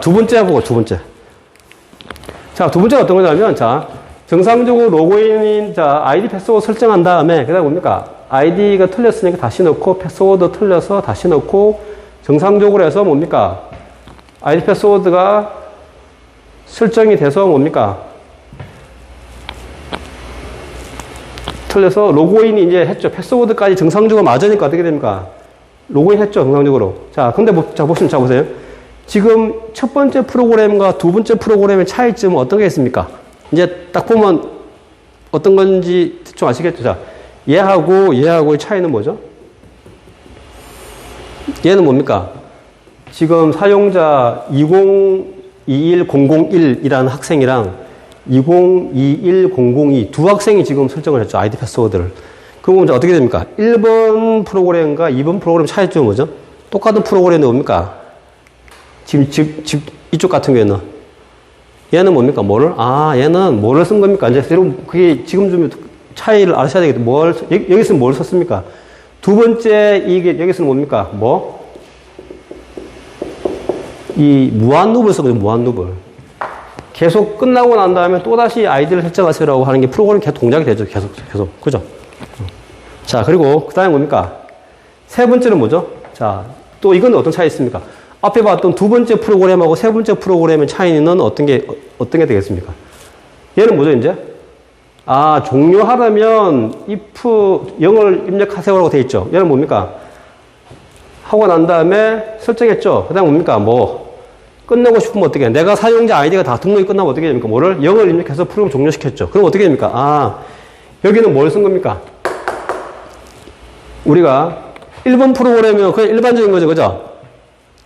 두 번째 보고, 두 번째. 자, 두 번째가 어떤 거냐면, 자, 정상적으로 로그인인, 자, 아이디 패스워드 설정한 다음에, 그 다음에 뭡니까? 아이디가 틀렸으니까 다시 넣고, 패스워드 틀려서 다시 넣고, 정상적으로 해서 뭡니까? 아이디 패스워드가 설정이 돼서 뭡니까? 틀려서 로그인이 이제 했죠. 패스워드까지 정상적으로 맞으니까 어떻게 됩니까? 로그인 했죠. 정상적으로. 자, 근데 자, 보세요. 지금 첫 번째 프로그램과 두 번째 프로그램의 차이점은 어떤 게 있습니까? 이제 딱 보면 어떤 건지 좀 아시겠죠? 자, 얘하고의 차이는 뭐죠? 얘는 뭡니까? 지금 사용자 2021001이라는 학생이랑 2021002 두 학생이 지금 설정을 했죠. 아이디 패스워드를. 그러면 이제 어떻게 됩니까? 1번 프로그램과 2번 프로그램 차이점은 뭐죠? 똑같은 프로그램이 뭡니까? 지금 이쪽 같은 경우에는 얘는 뭡니까? 얘는 뭐를 쓴 겁니까? 이제 여러분 그게 지금 좀 차이를 아셔야 되겠다. 여기서는 뭘 썼습니까? 두 번째 이게 여기서는 뭡니까? 이 무한루브를 썼거든요. 무한루브. 계속 끝나고 난 다음에 또다시 아이디를 설정하세요라고 하는 게 프로그램이 계속 동작이 되죠. 계속. 그죠? 자, 그리고 그 다음에 뭡니까? 세 번째는 뭐죠? 자, 또 이건 어떤 차이 있습니까? 앞에 봤던 두 번째 프로그램하고 세 번째 프로그램의 차이는 어떤 게 되겠습니까? 얘는 뭐죠, 이제? 종료하려면 if 0을 입력하세요라고 되어 있죠. 얘는 뭡니까? 하고 난 다음에 설정했죠. 그 다음 뭡니까? 끝내고 싶으면 어떻게 해? 내가 사용자 아이디가 다 등록이 끝나면 어떻게 됩니까? 0을 입력해서 프로그램 종료시켰죠. 그럼 어떻게 됩니까? 여기는 뭘 쓴 겁니까? 우리가 1번 프로그램은 그냥 일반적인 거죠. 그죠?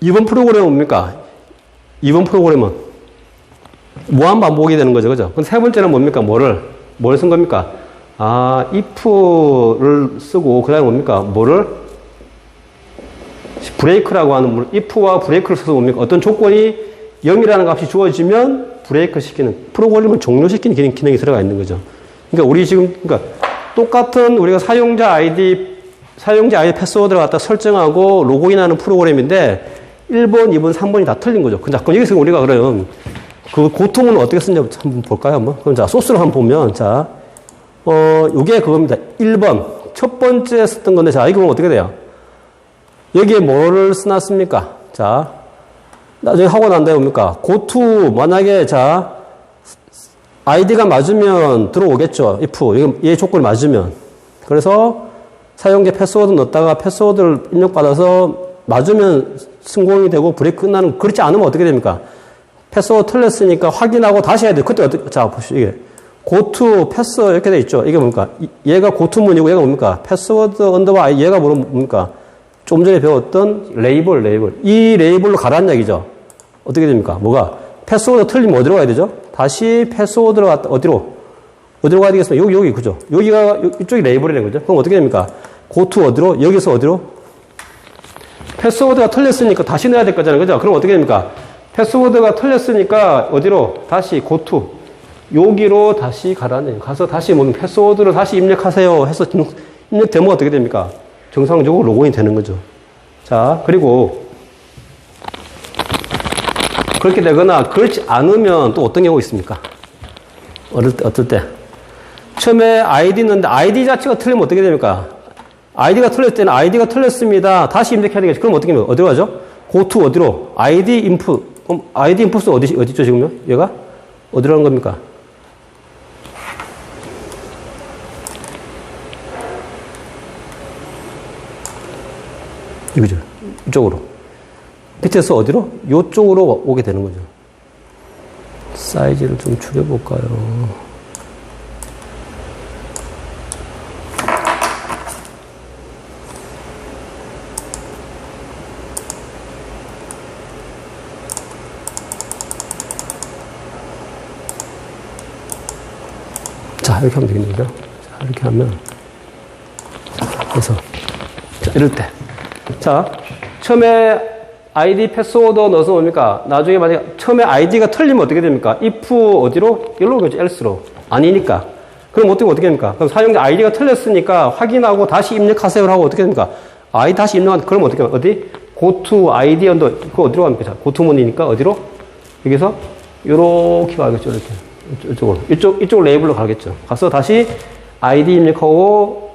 2번 프로그램은 뭡니까? 2번 프로그램은 무한 반복이 되는 거죠. 그죠? 그럼 세 번째는 뭡니까? 뭘 쓴 겁니까? if를 쓰고, 그 다음에 뭡니까? 브레이크라고 하는, if와 브레이크를 써서 뭡니까? 어떤 조건이 0이라는 값이 주어지면 브레이크 시키는, 프로그램을 종료시키는 기능이 들어가 있는 거죠. 그러니까 우리 지금, 똑같은 우리가 사용자 아이디 패스워드를 갖다 설정하고 로그인하는 프로그램인데 1번, 2번, 3번이 다 틀린 거죠. 그럼 여기서 우리가 그럼 그 고통은 어떻게 쓰냐 한번 볼까요? 한번. 그럼 자, 소스를 한번 보면 자, 요게 그겁니다. 1번. 첫 번째 썼던 건데 자, 이거 어떻게 돼요? 여기에 뭐를 써놨습니까? 자, 나중에 하고 난 다음에 뭡니까? 고투, 만약에 자, 아이디가 맞으면 들어오겠죠. if. 얘 조건이 맞으면. 그래서 사용자 패스워드 넣었다가 패스워드를 입력받아서 맞으면 성공이 되고 브레이크 끝나는, 그렇지 않으면 어떻게 됩니까? 패스워드 틀렸으니까 확인하고 다시 해야 돼요. 그때 어떻게, 자, 보시죠. 이게. 고투, 패스, 이렇게 돼 있죠. 이게 뭡니까? 얘가 고투문이고 얘가 뭡니까? 패스워드 언더바 얘가 뭡니까? 좀 전에 배웠던 레이블. 이 레이블로 가라는 얘기죠. 어떻게 됩니까? 패스워드 틀리면 어디로 가야 되죠? 다시 패스워드로 갔다, 어디로 가야 되겠습니까? 여기, 그죠? 여기가, 이쪽이 레이블이라는 거죠? 그럼 어떻게 됩니까? 고투 어디로? 여기서 어디로? 패스워드가 틀렸으니까 다시 넣어야 될 거잖아요. 그죠? 그럼 어떻게 됩니까? 패스워드가 틀렸으니까 어디로? 다시 고투. 여기로 다시 가라는, 가서 다시 패스워드를 다시 입력하세요 해서 입력되면 어떻게 됩니까? 정상적으로 로그인이 되는 거죠. 자, 그리고 그렇게 되거나 그렇지 않으면 또 어떤 경우가 있습니까? 어떨 때? 처음에 아이디 넣는데 아이디 자체가 틀리면 어떻게 됩니까? 아이디가 틀렸을 때는 아이디가 틀렸습니다. 다시 입력해야 되겠죠. 그럼 어떻게 됩니까? 어디로 가죠? 고투 어디로? 아이디 인풋. 그럼 아이디 인풋은 어디죠 지금요? 얘가? 어디로 하는 겁니까? 이거죠. 이쪽으로. 밑에서 어디로? 이쪽으로 오게 되는 거죠. 사이즈를 좀 줄여볼까요? 자, 이렇게 하면 되겠네요. 자, 이렇게 하면. 그래서, 자, 이럴 때. 자, 처음에 아이디 패스워드 넣어서 뭡니까? 나중에 만약에 처음에 아이디가 틀리면 어떻게 됩니까? if 어디로? 여기로 오겠죠. else로. 아니니까. 그럼 어떻게 됩니까? 그럼 사용자 아이디가 틀렸으니까 확인하고 다시 입력하세요 하고 어떻게 됩니까? 아이디 다시 입력하면 그럼 어떻게, 어디? go to id 언더, 그거 어디로 갑니까? 자, go to 문이니까 어디로? 여기서 요렇게 가겠죠. 이렇게. 이쪽 레이블로 가겠죠. 가서 다시 아이디 입력하고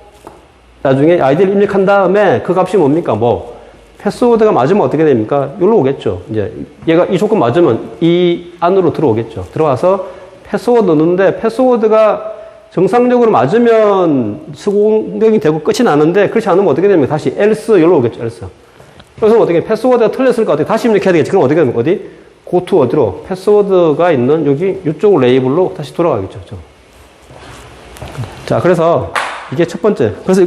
나중에 아이디를 입력한 다음에 그 값이 뭡니까? 뭐 패스워드가 맞으면 어떻게 됩니까? 여기로 오겠죠. 이제 얘가 이 조건 맞으면 이 안으로 들어오겠죠. 들어와서 패스워드 넣는데 패스워드가 정상적으로 맞으면 수공격이 되고 끝이 나는데 그렇지 않으면 어떻게 됩니까? 다시 else 여기로 오겠죠. else. 그래서 어떻게 패스워드가 틀렸을까? 어떻게 다시 입력해야 되겠지? 그럼 어떻게 됩니까? 어디? go to 어디로? 패스워드가 있는 여기 이쪽 레이블로 다시 돌아가겠죠. 자, 그래서 이게 첫 번째. 그래서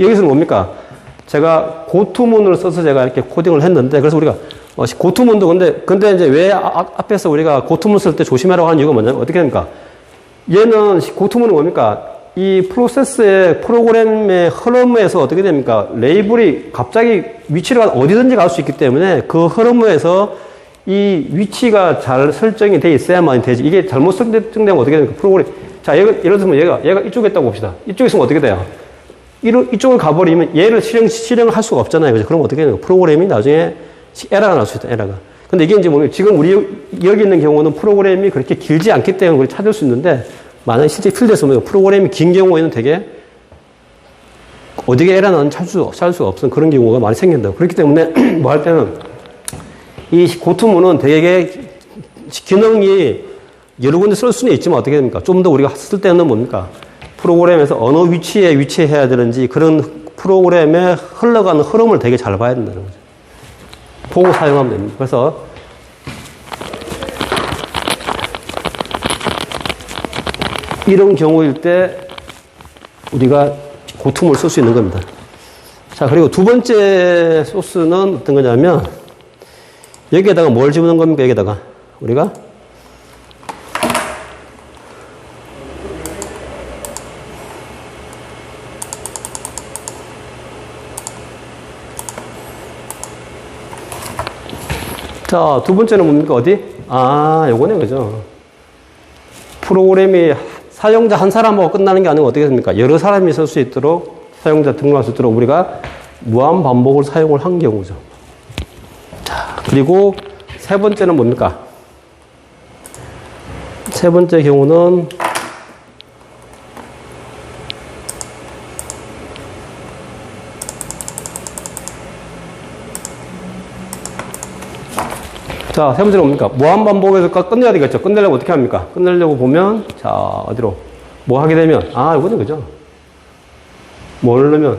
여기서는 뭡니까? 제가 고투문을 써서 제가 이렇게 코딩을 했는데, 그래서 우리가 고투문도 근데 이제 왜 앞에서 우리가 고투문 쓸 때 조심하라고 하는 이유가 뭐냐면 어떻게 됩니까? 얘는 고투문은 뭡니까? 이 프로세스의 프로그램의 흐름에서 어떻게 됩니까? 레이블이 갑자기 위치를 어디든지 갈 수 있기 때문에 그 흐름에서 이 위치가 잘 설정이 돼 있어야만 되지. 이게 잘못 설정되면 어떻게 됩니까? 프로그램. 자, 예를 들면 얘가 이쪽에 있다고 봅시다. 이쪽에 있으면 어떻게 돼요? 이쪽을 가버리면 얘를 실행을 할 수가 없잖아요. 그죠? 그럼 어떻게 돼요? 프로그램이 나중에 에러가 날 수 있다, 에러가. 근데 이게 이제 뭐, 지금 우리 여기 있는 경우는 프로그램이 그렇게 길지 않기 때문에 그걸 찾을 수 있는데, 만약에 실제 필드에서 뭐 프로그램이 긴 경우에는 되게 어디에 에러 나는지 찾을 수가 없는 그런 경우가 많이 생긴다. 그렇기 때문에 뭐 할 때는 이 고투문은 되게 기능이 여러 군데 쓸 수는 있지만 어떻게 됩니까? 좀 더 우리가 쓸 때는 뭡니까? 프로그램에서 어느 위치에 위치해야 되는지 그런 프로그램에 흘러가는 흐름을 되게 잘 봐야 된다는 거죠. 보고 사용하면 됩니다. 그래서 이런 경우일 때 우리가 고투문을 쓸 수 있는 겁니다. 자, 그리고 두 번째 소스는 어떤 거냐면 여기에다가 뭘 집어넣은 겁니까? 여기에다가 우리가 자, 두 번째는 뭡니까? 어디? 요거네, 그죠? 프로그램이 사용자 한 사람하고 끝나는 게 아니고 어떻게 됩니까? 여러 사람이 쓸 수 있도록, 사용자 등록할 수 있도록 우리가 무한 반복을 사용을 한 경우죠. 자, 그리고 세 번째는 뭡니까? 세 번째 경우는 자, 세 번째는 뭡니까? 무한반복에서 끝내야 되겠죠. 끝내려고 어떻게 합니까? 끝내려고 보면, 자, 어디로? 뭐 하게 되면, 이거는 그죠? 뭘 넣으면,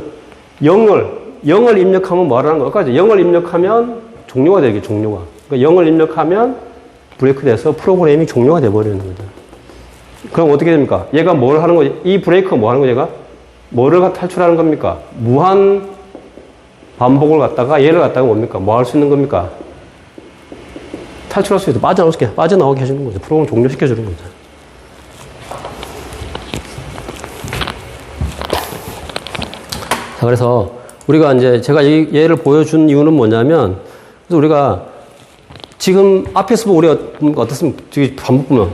0을 입력하면 뭐 하라는 거까지? 0을 입력하면 종료가 되겠죠, 종료가. 그러니까 0을 입력하면 브레이크 돼서 프로그램이 종료가 돼버리는 거죠. 그럼 어떻게 됩니까? 얘가 뭘 하는 거지? 이 브레이크가 뭐 하는 거지, 얘가? 뭐를 탈출하는 겁니까? 무한 반복을 갖다가, 얘를 갖다가 뭡니까? 뭐 할 수 있는 겁니까? 탈출할 수 있도록 빠져나오게 해주는 거죠. 프로그램 종료시켜주는 거죠. 자, 그래서 우리가 이제 제가 이 예를 보여준 이유는 뭐냐면, 그래서 우리가 지금 앞에서 보고 우리가 어떻습니까? 반복 보면,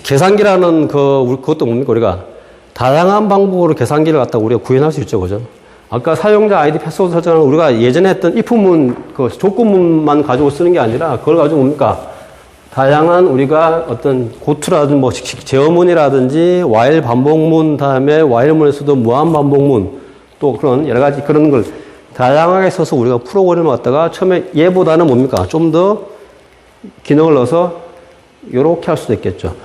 계산기라는 그것도 뭡니까? 우리가 다양한 방법으로 계산기를 갖다가 우리가 구현할 수 있죠. 그죠? 아까 사용자 아이디 패스워드 설정하는 우리가 예전에 했던 if문 그 조건문만 가지고 쓰는 게 아니라 그걸 가지고 뭡니까? 다양한 우리가 어떤 고투라든지 뭐 제어문이라든지 while 반복문 다음에 while문에서도 무한 반복문 또 그런 여러 가지 그런 걸 다양하게 써서 우리가 프로그램을 갖다가 처음에 얘보다는 뭡니까? 좀 더 기능을 넣어서 이렇게 할 수도 있겠죠.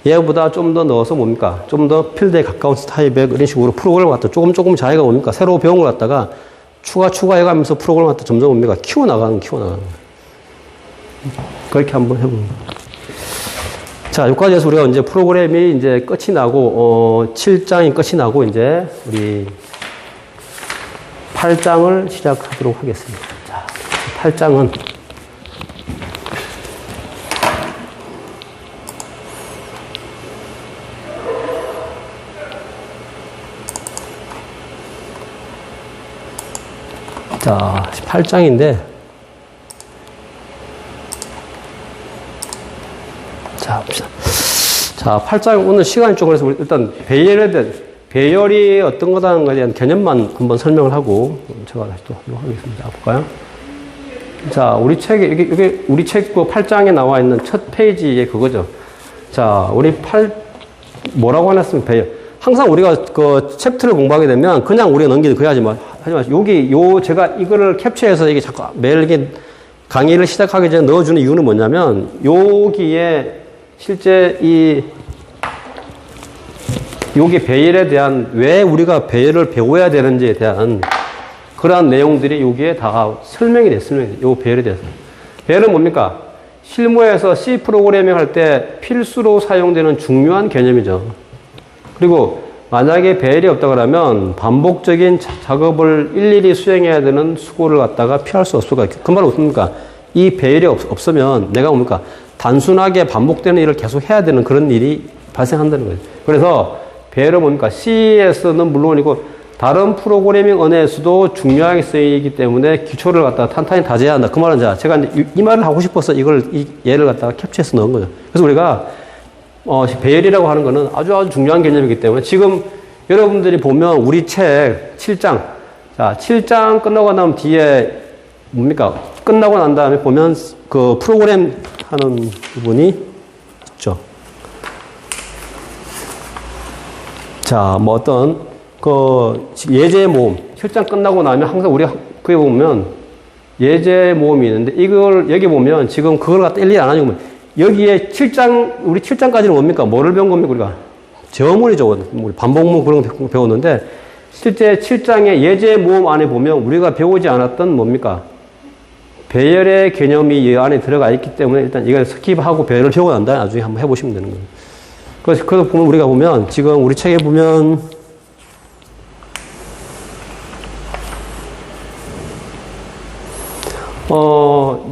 얘보다 좀 더 넣어서 뭡니까? 좀 더 필드에 가까운 스타일백 이런 식으로 프로그램을 갖다 조금 자기가 뭡니까? 새로 배운 걸 갖다가 추가해가면서 프로그램을 갖다 점점 뭡니까? 키워나가는 거예요. 그렇게 한번 해봅니다. 자, 여기까지 해서 우리가 이제 프로그램이 이제 끝이 나고, 7장이 끝이 나고, 이제 우리 8장을 시작하도록 하겠습니다. 자, 8장은 자, 18장인데, 자, 봅시다. 자, 8장, 오늘 시간이 좀 그래서 우리 일단 배열이 어떤 거다는 것에 대한 개념만 한번 설명을 하고, 제가 다시 또 하도록 하겠습니다. 볼까요? 자, 우리 책에, 이게 우리 책 그 8장에 나와 있는 첫 페이지에 그거죠. 자, 뭐라고 해놨으면 배열. 항상 우리가 그 챕터를 공부하게 되면 그냥 우리가 넘기는 거 하지만, 제가 이거를 캡처해서 이게 자꾸 매일 이게 강의를 시작하기 전에 넣어주는 이유는 뭐냐면, 여기에 실제 여기 배열에 대한, 왜 우리가 배열을 배워야 되는지에 대한 그러한 내용들이 여기에 다 설명이 됐습니다. 요 배열에 대해서. 배열은 뭡니까? 실무에서 C 프로그래밍 할 때 필수로 사용되는 중요한 개념이죠. 그리고 만약에 배열이 없다 그러면 반복적인 작업을 일일이 수행해야 되는 수고를 갖다가 피할 수 없을 수가 있고, 그 말은 없습니까? 이 배열이 없으면 내가 뭡니까? 단순하게 반복되는 일을 계속 해야 되는 그런 일이 발생한다는 거예요. 그래서 배열은 뭡니까? C에서는 물론이고 다른 프로그래밍 언어에서도 중요하게 쓰이기 때문에 기초를 갖다가 탄탄히 다져야 한다. 그 말은 제가 이제 이 말을 하고 싶어서 이 예를 갖다가 캡처해서 넣은 거죠. 그래서 우리가 배열이라고 하는 거는 아주 중요한 개념이기 때문에 지금 여러분들이 보면 우리 책 7장, 자, 7장 끝나고 나면 뒤에 뭡니까? 끝나고 난 다음에 보면 그 프로그램 하는 부분이 있죠. 자, 뭐 어떤 그 예제 모음 7장 끝나고 나면 항상 우리가 그게 보면 예제 모음이 있는데 이걸 여기 보면 지금 그걸 갖다 일일이 안 하고 여기에 7장 우리 7장까지는 뭡니까? 뭐를 배운 겁니까? 우리가 저문이죠. 우리 반복문 그런 거 배웠는데 실제 7장의 예제 모음 안에 보면 우리가 배우지 않았던 뭡니까? 배열의 개념이 이 안에 들어가 있기 때문에 일단 이걸 스킵하고 배열을 배우고 난 다음에 나중에 한번 해보시면 되는 거예요. 그래서 보면 우리가 보면 지금 우리 책에 보면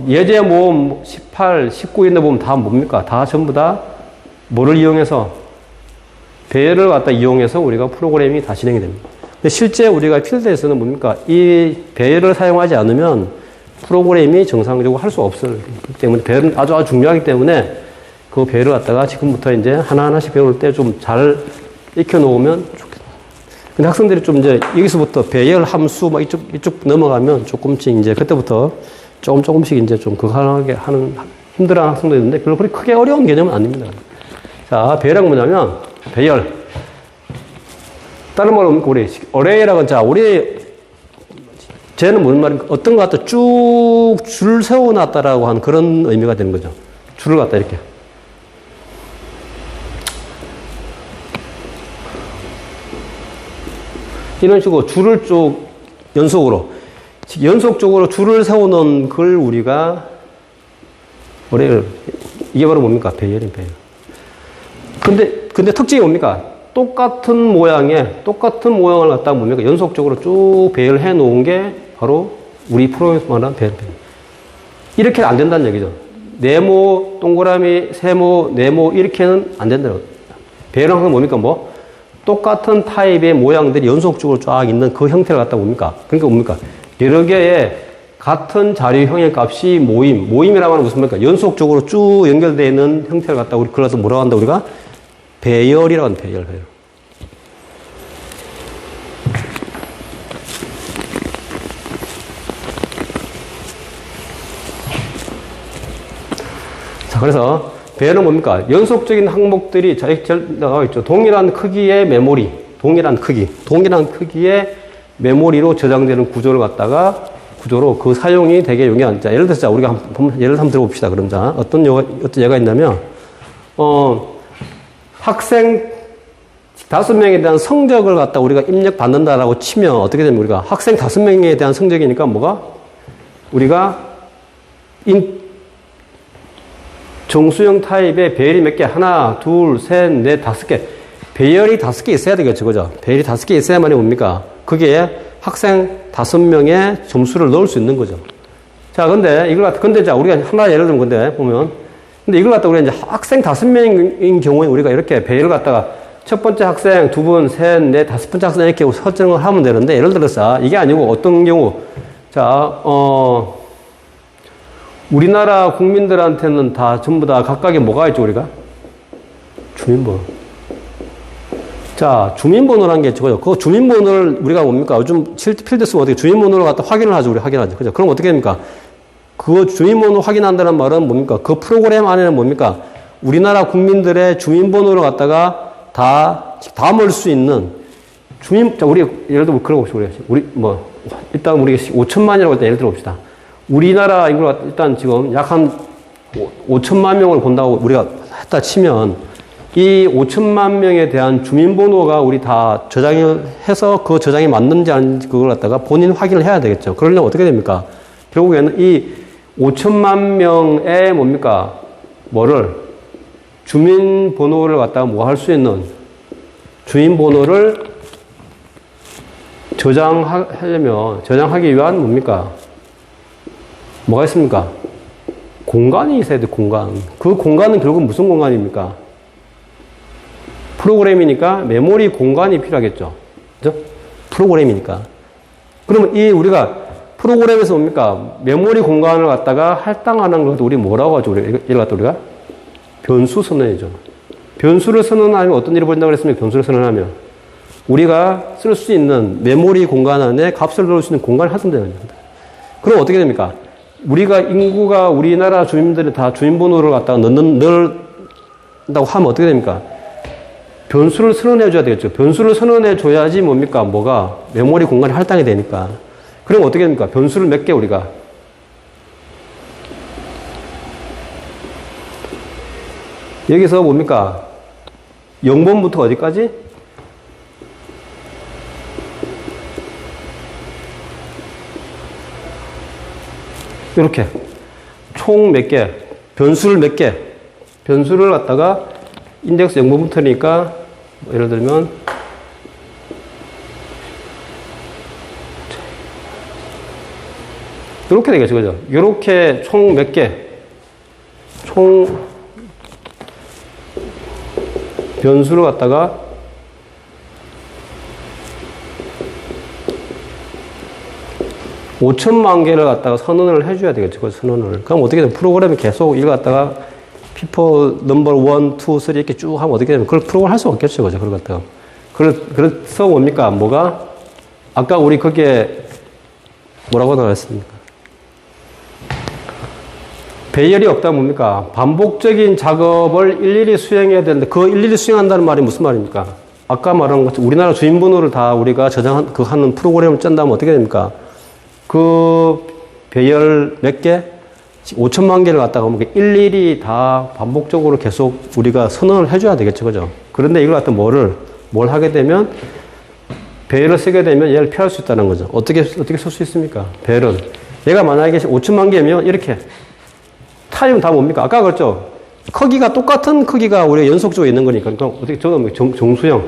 예제 모음 18, 19인데 보면 다 뭡니까? 다 전부 다 뭐를 이용해서? 배열을 갖다 이용해서 우리가 프로그램이 다 진행이 됩니다. 근데 실제 우리가 필드에서는 뭡니까? 이 배열을 사용하지 않으면 프로그램이 정상적으로 할 수 없어요. 그렇기 때문에 배열은 아주 중요하기 때문에 그 배열을 갖다가 지금부터 이제 하나하나씩 배울 때 좀 잘 익혀놓으면 좋겠다. 근데 학생들이 좀 이제 여기서부터 배열 함수 막 이쪽 넘어가면 조금씩 이제 그때부터 조금씩 이제 좀 그거 하게 하는 힘들어하는 학생도 있는데 별로 그렇게 크게 어려운 개념은 아닙니다. 자, 배열은 뭐냐면 배열. 다른 말로 우리 어레이라고 쟤는 무슨 말인가? 어떤 거 갖다 쭉 줄 세워놨다라고 하는 그런 의미가 되는 거죠. 줄을 갖다 이렇게. 이런 식으로 줄을 쭉 연속적으로 줄을 세워놓은 걸 우리가 이게 바로 뭡니까? 배열인 배열. 근데 특징이 뭡니까? 똑같은 모양을 갖다가 뭡니까? 연속적으로 쭉 배열해 놓은 게 바로 우리 프로그램에서 말하는 배열. 이렇게는 안 된다는 얘기죠. 네모, 동그라미, 세모, 네모 이렇게는 안 된다는 거죠. 배열은 항상 뭡니까? 똑같은 타입의 모양들이 연속적으로 쫙 있는 그 형태를 갖다 뭡니까? 그러니까 뭡니까? 여러 개의 같은 자료형의 값이 모임이라고 하는 무슨 말입니까? 연속적으로 쭉 연결되어 있는 형태를 갖다 우리 그래서 뭐라고 한다 우리가? 배열이라고 하는 배열. 자, 그래서 배열은 뭡니까? 연속적인 항목들이 나와 있죠. 동일한 크기의 메모리, 동일한 크기의 메모리로 저장되는 구조로 그 사용이 되게 용이한. 자, 예를 들어서 우리가 예를 한번 들어봅시다. 그럼 자, 어떤 예가 있냐면, 학생 5명에 대한 성적을 갖다 우리가 입력받는다라고 치면 어떻게 되면 우리가 학생 5명에 대한 성적이니까 우리가 정수형 타입의 배열이 몇 개? 하나, 둘, 셋, 넷, 5개. 배열이 5개 있어야 되겠죠. 그죠? 배열이 5개 있어야만이 뭡니까? 그게 학생 5명의 점수를 넣을 수 있는 거죠. 자, 근데 자, 우리가 하나 예를 들면 근데 이걸 갖다 우리가 이제 학생 5명인 경우에 우리가 이렇게 배열을 갖다가 첫 번째 학생 2분, 셋, 넷, 5번째 학생 이렇게 설정을 하면 되는데 예를 들어서 이게 아니고 어떤 경우 자, 우리나라 국민들한테는 다 전부 다 각각의 뭐가 있죠, 우리가? 주민번호. 자, 주민번호라는 게 있죠. 그 주민번호를 우리가 뭡니까? 요즘 필드 쓰면 어떻게 주민번호를 갖다 확인을 하죠, 우리 확인하죠. 그죠? 그럼 어떻게 됩니까? 그 주민번호 확인한다는 말은 뭡니까? 그 프로그램 안에는 뭡니까? 우리나라 국민들의 주민번호를 갖다가 다 담을 수 있는 자, 우리 예를 들어 그런 거 봅시다. 우리 일단 우리 5천만이라고 일단 예를 들어 봅시다. 우리나라 인구가 일단 지금 약 한 5천만 명을 본다고 우리가 했다 치면 이 5천만 명에 대한 주민번호가 우리 다 저장을 해서 그 저장이 맞는지 아닌지 그걸 갖다가 본인 확인을 해야 되겠죠. 그러려면 어떻게 됩니까? 결국에는 이 5천만 명의 뭡니까? 주민번호를 갖다가 뭐 할 수 있는 주민번호를 저장하기 위한 뭡니까? 뭐가 있습니까? 공간이 있어야 돼, 공간. 그 공간은 결국 무슨 공간입니까? 프로그램이니까 메모리 공간이 필요하겠죠. 그죠? 프로그램이니까. 그러면 우리가 프로그램에서 뭡니까? 메모리 공간을 갖다가 할당하는 것도 우리 뭐라고 하죠? 이걸 갖다 우리가? 변수 선언이죠. 변수를 선언하면 어떤 일이 벌어진다고 그랬습니까? 변수를 선언하면. 우리가 쓸 수 있는 메모리 공간 안에 값을 넣을 수 있는 공간을 한정되는 겁니다. 그럼 어떻게 됩니까? 인구가 우리나라 주민들이 다 주민번호를 갖다가 넣는다고 하면 어떻게 됩니까? 변수를 선언해 줘야 되겠죠. 변수를 선언해 줘야지 뭡니까? 메모리 공간이 할당이 되니까. 그럼 어떻게 됩니까? 변수를 몇 개 우리가? 여기서 뭡니까? 0번부터 어디까지? 이렇게 총 몇 개, 변수를 몇 개, 변수를 갖다가 인덱스 0번부터니까 예를 들면 이렇게 되겠죠, 그죠? 이렇게 총 몇 개, 총 변수를 갖다가 (5천만) 개를 갖다가 선언을 해줘야 되겠죠. 그 선언을. 그럼 어떻게 되면 프로그램이 계속 이걸 갖다가 people number 1, 2, 3 이렇게 쭉 하면 어떻게 되면 그걸 프로그램 할 수 없겠죠. 그죠. 그걸 갖다가. 그래서 뭡니까? 아까 우리 거기에 뭐라고 나왔습니까? 배열이 없다 뭡니까? 반복적인 작업을 일일이 수행해야 되는데 그 일일이 수행한다는 말이 무슨 말입니까? 아까 말한 것처럼 우리나라 주민번호를 다 우리가 하는 프로그램을 짠다면 어떻게 됩니까? 그 배열 몇 개? 5천만 개를 갖다가 일일이 다 반복적으로 계속 우리가 선언을 해줘야 되겠죠. 그죠? 그런데 이걸 갖다 뭘 하게 되면 배열을 쓰게 되면 얘를 피할 수 있다는 거죠. 어떻게 쓸 수 있습니까? 배열은. 얘가 만약에 5천만 개면 이렇게 타입은 다 뭡니까? 아까 그랬죠? 똑같은 크기가 우리가 연속적으로 있는 거니까. 그러니까 어떻게 정수형.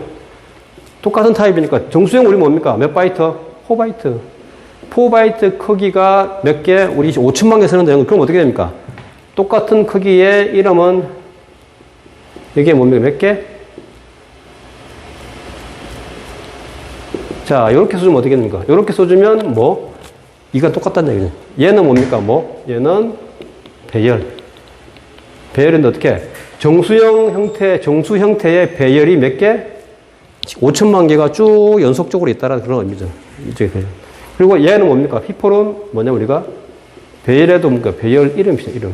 똑같은 타입이니까. 정수형 우리 뭡니까? 몇 바이트? 4바이트. 4바이트 크기가 몇 개? 우리 5천만 개 쓰는 내용. 그럼 어떻게 됩니까? 똑같은 크기의 이름은 이게 뭡니까? 몇 개? 자, 이렇게 써주면 어떻게 됩니까? 이렇게 써주면 이가 똑같다는 얘기죠. 얘는 뭡니까? 얘는 배열. 배열인데 어떻게? 정수 형태의 배열이 몇 개? 5천만 개가 쭉 연속적으로 있다는 그런 의미죠. 이쪽에 배열. 그리고 얘는 뭡니까? 피폴은 뭐냐, 우리가? 배열에도 뭡니까? 배열 이름이죠, 이름.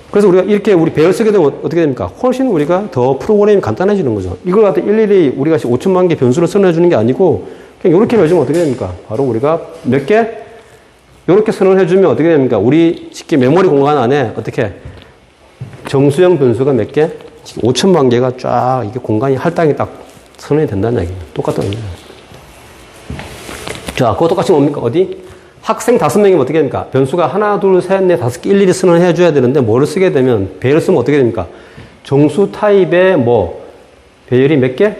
그래서 우리가 이렇게 우리 배열 쓰게 되면 어떻게 됩니까? 훨씬 우리가 더 프로그램이 간단해지는 거죠. 이걸 갖다 일일이 우리가 5천만 개 변수를 선언해주는 게 아니고, 그냥 이렇게 해주면 어떻게 됩니까? 바로 우리가 몇 개? 이렇게 선언해주면 어떻게 됩니까? 우리 쉽게 메모리 공간 안에 어떻게? 정수형 변수가 몇 개? 5천만 개가 쫙 이게 공간이 할당이 딱 선언이 된다는 얘기예요. 똑같은 얘기예요. 자, 그거 똑같이 뭡니까? 어디? 학생 5명이면 어떻게 됩니까? 변수가 하나, 둘, 셋, 넷, 5개 일일이 선언해 줘야 되는데 뭐를 쓰게 되면 배열을 쓰면 어떻게 됩니까? 정수 타입의 배열이 몇 개?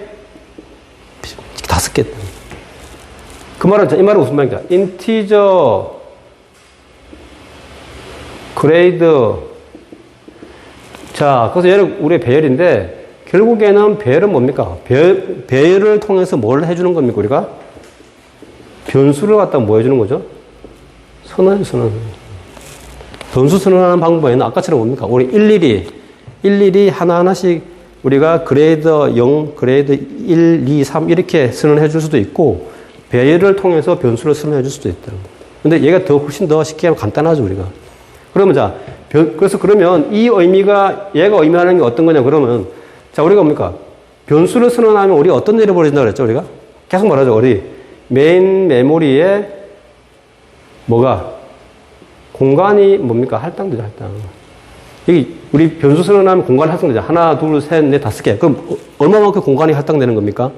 5개. 이 말은 무슨 말입니까? 인티저 그레이드. 자, 그래서 얘는 우리의 배열인데 결국에는 배열은 뭡니까? 배열을 통해서 뭘 해주는 겁니까, 우리가? 변수를 갖다가 뭐 해주는 거죠? 선언. 변수 선언하는 방법에는 아까처럼 뭡니까? 우리 일일이 하나하나씩 우리가 그레이드 0, 그레이드 1, 2, 3 이렇게 선언해 줄 수도 있고, 배열을 통해서 변수를 설명해 줄 수도 있다. 근데 얘가 훨씬 더 쉽게 하면 간단하죠, 우리가. 그러면 자, 그래서 그러면 이 의미가, 얘가 의미하는 게 어떤 거냐, 그러면, 자, 우리가 뭡니까? 변수를 선언하면 우리가 어떤 일을 벌여진다고 그랬죠, 우리가? 계속 말하죠, 우리. 메인 메모리에 뭐가? 공간이 뭡니까? 할당되죠, 할당. 여기, 우리 변수 선언하면 공간이 할당되죠. 하나, 둘, 셋, 넷, 다섯 개. 그럼 얼마만큼 공간이 할당되는 겁니까?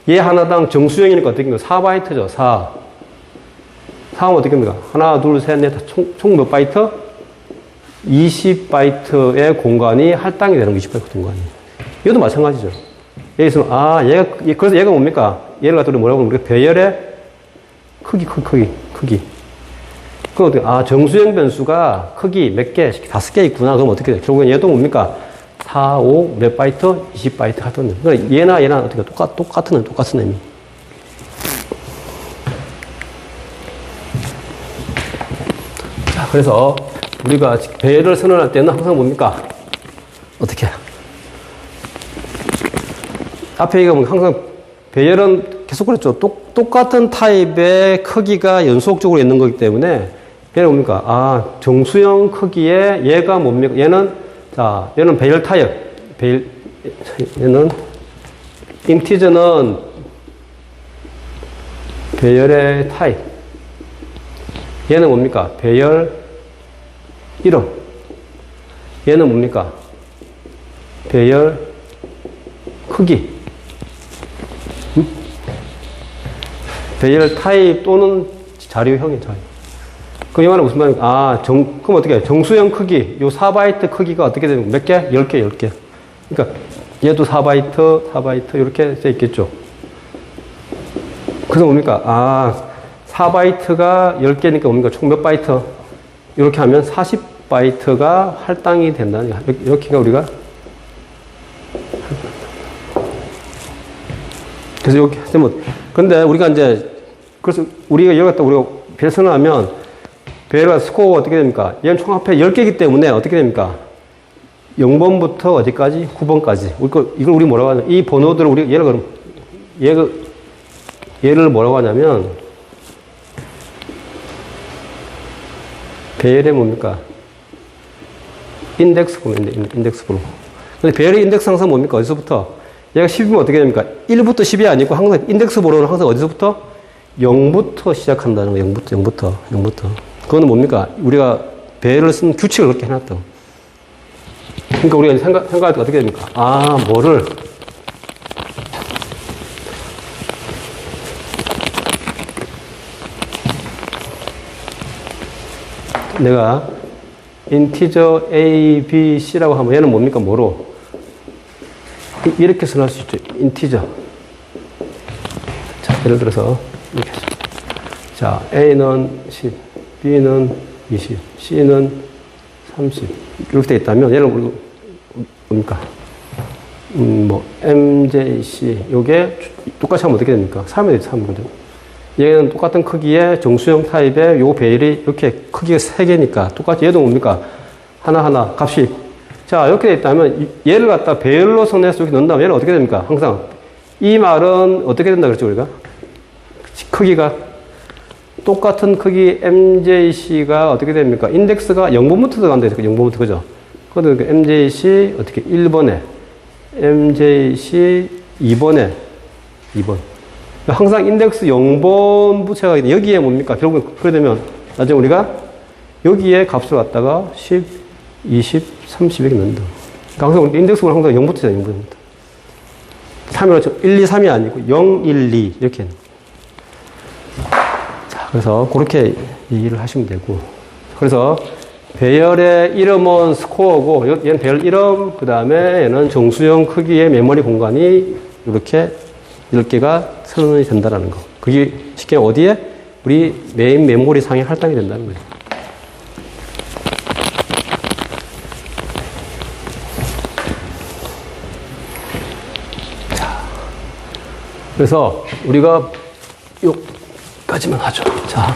얘 하나당 정수형이니까 어떻게 됩니까? 4바이트죠, 4. 4하면 어떻게 됩니까? 하나, 둘, 셋, 넷, 총 몇 바이트? 20바이트의 공간이 할당이 되는 거, 20바이트 공간이. 이것도 마찬가지죠. 여기서, 그래서 얘가 뭡니까? 얘를 갖다 우리 뭐라고 하면 우리가 배열의 크기. 그럼 어떻게, 정수형 변수가 크기 몇 개, 5개 있구나. 그럼 어떻게 돼? 결국엔 얘도 뭡니까? 4, 5, 몇 바이트? 20바이트 하던. 그러니까 얘나 어떻게 똑같은 의미. 자, 그래서 우리가 배열을 선언할 때는 항상 뭡니까? 어떻게? 앞에 이거 항상 배열은 계속 그랬죠. 똑같은 타입의 크기가 연속적으로 있는 거기 때문에 얘는 뭡니까? 정수형 크기에 얘가 뭡니까? 얘는 배열 타입. 얘는 인티저는 배열의 타입. 얘는 뭡니까? 배열 이름. 얘는 뭡니까? 배열 크기. 배열 타입 또는 자료형의 자료. 그 말은 무슨 말입니까? 그럼 어떻게 해요? 정수형 크기, 요 4바이트 크기가 어떻게 되는 몇 개? 10개. 그러니까 얘도 4바이트 이렇게 돼 있겠죠. 그래서 뭡니까? 4바이트가 10개니까 뭡니까? 총 몇 바이트? 이렇게 하면 40바이트가 할당이 된다는 거예요. 이렇게가 우리가. 그래서 이렇게 하면, 근데 우리가 그래서 우리가 여기 갖다 우리가 배열을 하면, 배열과 스코어가 어떻게 됩니까? 얘는 총 합해 10개이기 때문에 어떻게 됩니까? 0번부터 어디까지? 9번까지. 이걸 우리 뭐라고 하냐면, 이 번호들을 우리, 얘를 뭐라고 하냐면, 배열의 뭡니까? 인덱스 번호인데, 인덱스 번호. 근데 배열의 인덱스 항상 뭡니까? 어디서부터? 얘가 10이면 어떻게 됩니까? 1부터 10이 아니고 항상 인덱스 번호는 항상 어디서부터? 0부터 시작한다는 거예요. 0부터. 그거는 뭡니까? 우리가 배열을 쓴 규칙을 그렇게 해놨다. 그러니까 우리가 생각할 때 어떻게 됩니까? 뭐를 내가 인티저 A, B, C라고 하면 얘는 뭡니까? 뭐로? 이렇게 선할 수 있죠. 인티저. 자, 예를 들어서 이렇게. 자, A는 10, B는 20, C는 30. 이렇게 되어 있다면 얘는 뭡니까? MJC. 요게 똑같이 하면 어떻게 됩니까? 3이 되죠, 3이거든. 얘는 똑같은 크기의 정수형 타입의 요 배열이 이렇게 크기가 3개니까 똑같이 얘도 뭡니까? 하나하나 값이. 자, 이렇게 되어 있다면 얘를 갖다 배열로 선해서 이렇게 넣는다면 얘는 어떻게 됩니까? 항상 이 말은 어떻게 된다 그랬죠, 우리가? 크기가 똑같은 크기 MJC가 어떻게 됩니까? 인덱스가 0번부터 들어간다 했죠. 0번부터, 그죠? 그런데 MJC 어떻게 1번에, MJC 2번에, 2번. 항상 인덱스 0번부터 해야 되는데 여기에 뭡니까? 결국 그렇게 되면 나중에 우리가 여기에 값을 갖다가 10, 20, 30 이렇게 넣는다. 그러니까 항상 인덱스는 항상 0부터 해야 0부터. 3이로 1, 2, 3이 아니고 0, 1, 2 이렇게. 자, 그래서 그렇게 얘기를 하시면 되고. 그래서 배열의 이름은 스코어고 얘는 배열 이름, 그 다음에 얘는 정수형 크기의 메모리 공간이 이렇게 10개가 선언이 된다는 거. 그게 쉽게 어디에? 우리 메인 메모리 상에 할당이 된다는 거예요. 자, 그래서 우리가 여기까지만 하죠. 자,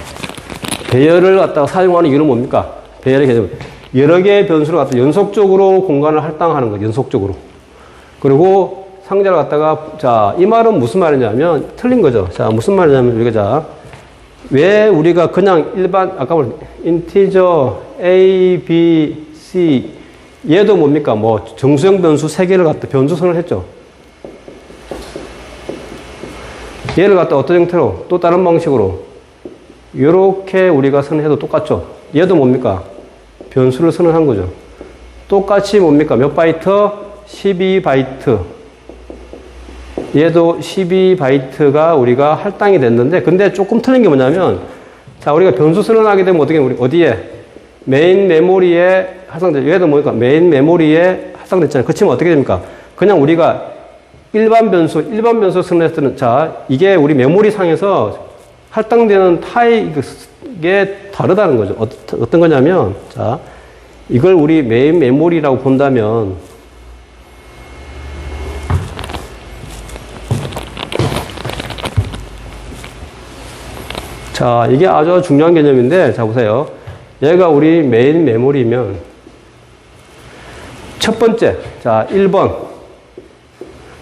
배열을 갖다가 사용하는 이유는 뭡니까? 배열의 개념. 여러 개의 변수를 갖다 연속적으로 공간을 할당하는 거예요. 연속적으로. 그리고 상자를 갖다가, 자, 이 말은 무슨 말이냐면, 틀린 거죠. 자, 무슨 말이냐면, 우리가 자, 왜 우리가 그냥 일반, 아까 뭐, 인티저 A, B, C, 얘도 뭡니까? 뭐, 정수형 변수 3개를 갖다 변수 선언했죠. 얘를 갖다 어떤 형태로? 또 다른 방식으로. 요렇게 우리가 선언해도 똑같죠. 얘도 뭡니까? 변수를 선언한 거죠. 똑같이 뭡니까? 몇 바이트? 12바이트. 얘도 12바이트가 우리가 할당이 됐는데, 근데 조금 틀린 게 뭐냐면, 자, 우리가 변수 선언하게 되면 어떻게, 우리 어디에? 메인 메모리에 활성돼. 얘도 뭡니까? 메인 메모리에 활성됐잖아요. 그치면 어떻게 됩니까? 그냥 우리가 일반 변수 선언했을 때는, 자, 이게 우리 메모리 상에서 할당되는 타입이 다르다는 거죠. 어떤 거냐면, 자, 이걸 우리 메인 메모리라고 본다면, 자, 이게 아주 중요한 개념인데, 자, 보세요. 얘가 우리 메인 메모리면, 첫 번째, 자, 1번.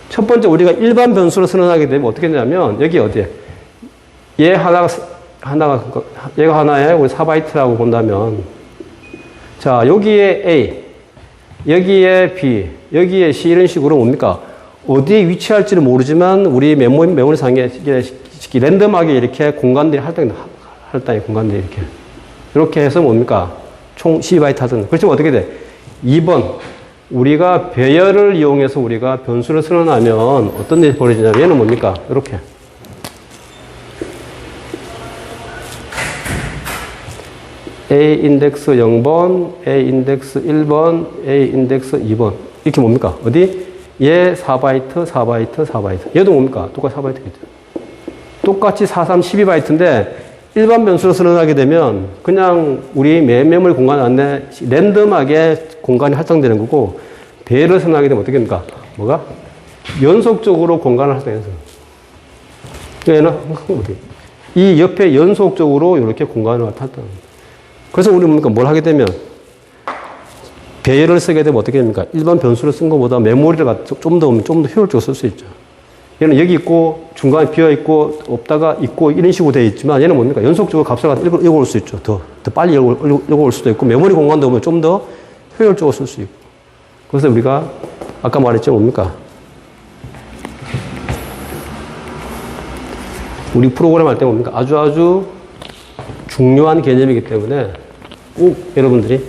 첫 번째, 우리가 일반 변수로 선언하게 되면 어떻게 되냐면, 여기 어디에? 얘가 하나에 우리 4바이트라고 본다면, 자, 여기에 A, 여기에 B, 여기에 C 이런 식으로 뭡니까? 어디에 위치할지는 모르지만 우리 메모리 상에 랜덤하게 이렇게 공간들이 할당이 공간들이 이렇게 해서 뭡니까? 총 12바이트 하던. 그렇지만 어떻게 돼? 2번. 우리가 배열을 이용해서 우리가 변수를 선언하면 어떤 일이 벌어지냐면 얘는 뭡니까? 이렇게. A 인덱스 0번, A 인덱스 1번, A 인덱스 2번. 이렇게 뭡니까? 어디? 얘 4바이트, 4바이트, 4바이트. 얘도 뭡니까? 똑같이 4바이트겠죠. 똑같이 43, 12바이트인데 일반 변수로 선언하게 되면 그냥 우리 메모리 공간 안에 랜덤하게 공간이 할당되는 거고 배열을 선언하게 되면 어떻게 됩니까? 뭐가? 연속적으로 공간을 할당해서. 얘는 이 옆에 연속적으로 이렇게 공간을 할당. 그래서 우리 뭡니까? 뭘 하게 되면 배열을 쓰게 되면 어떻게 됩니까? 일반 변수를 쓴 것보다 메모리를 좀 더 효율적으로 쓸 수 있죠. 얘는 여기 있고 중간에 비어있고 없다가 있고 이런 식으로 되어 있지만 얘는 뭡니까? 연속적으로 값을 읽어올 수 있죠. 더 빨리 읽어올 수도 있고 메모리 공간도 오면 좀 더 효율적으로 쓸 수 있고. 그래서 우리가 아까 말했죠. 뭡니까? 우리 프로그램 할 때 뭡니까? 아주 중요한 개념이기 때문에 꼭 여러분들이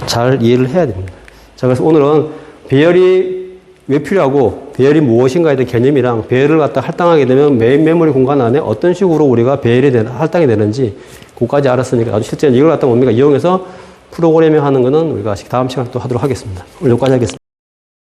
잘 이해를 해야 됩니다. 자, 그래서 오늘은 배열이 왜 필요하고 배열이 무엇인가에 대한 개념이랑 배열을 갖다 할당하게 되면 메인 메모리 공간 안에 어떤 식으로 우리가 배열이 할당이 되는지 그것까지 알았으니까 아주 실제 이걸 갖다 뭡니까? 이용해서 프로그래밍 하는 거는 우리가 다음 시간에 또 하도록 하겠습니다. 오늘 여기까지 하겠습니다.